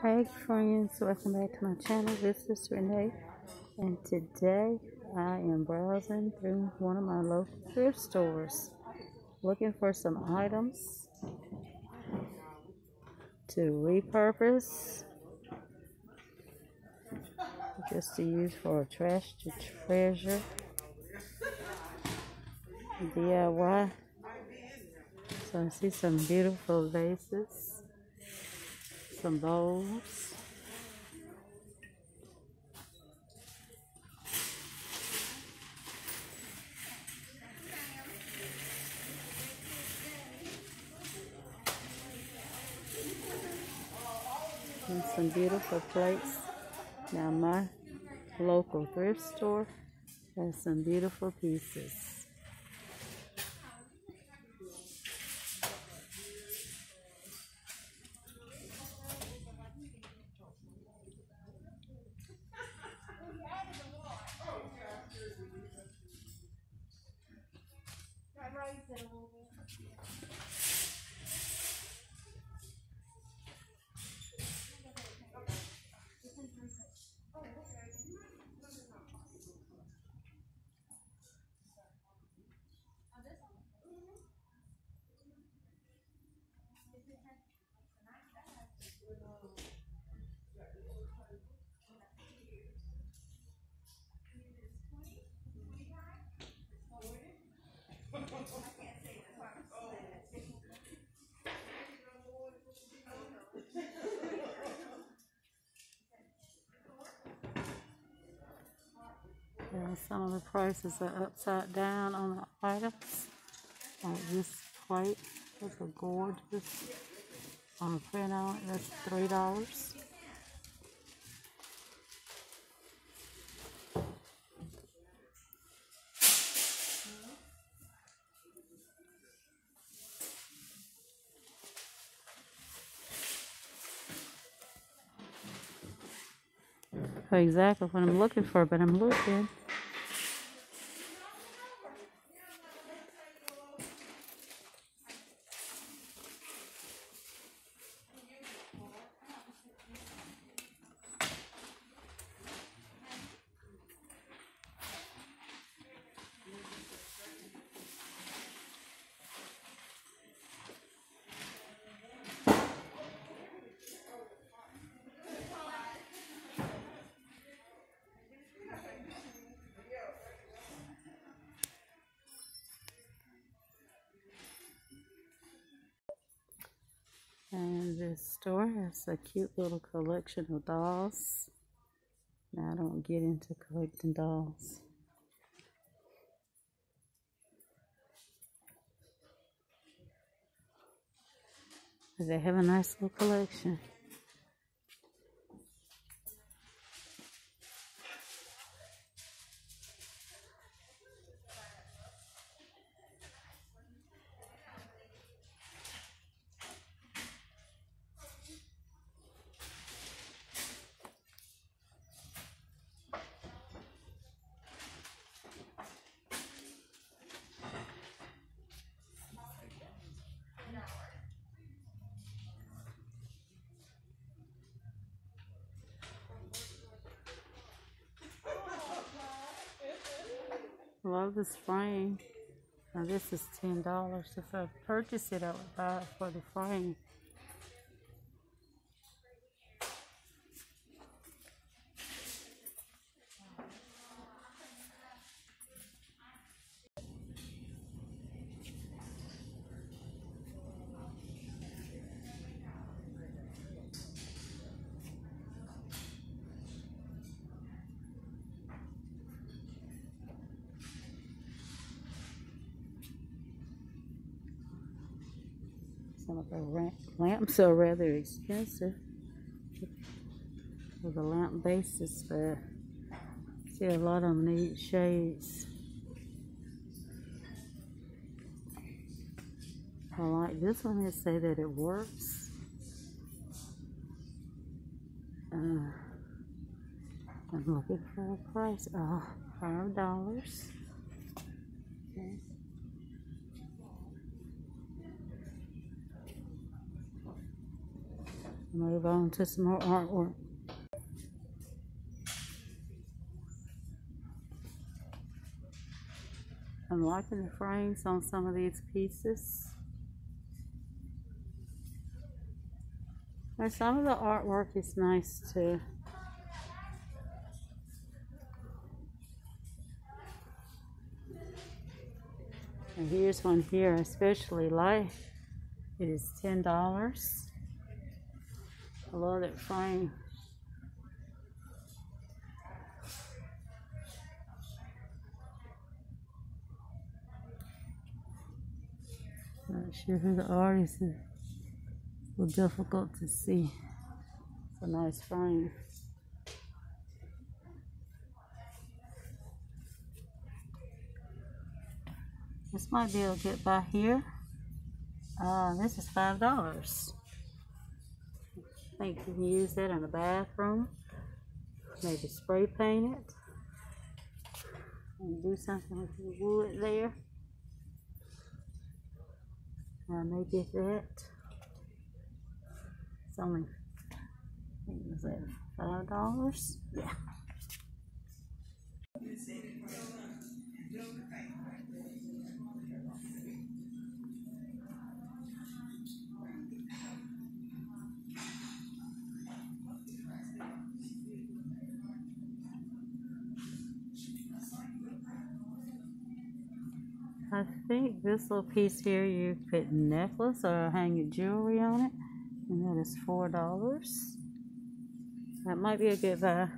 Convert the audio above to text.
Hey friends, welcome back to my channel. This is Renee, and today I am browsing through one of my local thrift stores looking for some items to repurpose, just to use for a trash to treasure DIY. So I see some beautiful vases, some bowls. And some beautiful plates. Now my local thrift store has some beautiful pieces. Some of the prices are upside down on the items. Like this plate is a gorgeous on a print on it. That's $3. Exactly what I'm looking for, but I'm looking. And this store has a cute little collection of dolls. Now I don't get into collecting dolls. But they have a nice little collection. Love this frame. Now this is $10. If I purchase it, I would buy it for the frame. Some of the lamps are rather expensive for the lamp bases, but I see a lot of them need shades. I like this one. They say that it works. I'm looking for a price. $5. Okay. Move on to some more artwork. I'm liking the frames on some of these pieces. And some of the artwork is nice too. And here's one here I especially like. It is $10. I love that frame. Not sure who the artist is. It's a little difficult to see. It's a nice frame. This might be able to get by here. This is $5. I think you can use that in the bathroom. Maybe spray paint it. And do something with the wood there. I may get that. It's only, I think it was at $5. Yeah. I think this little piece here, you put a necklace or hang your jewelry on it, and that is $4. That might be a good buy.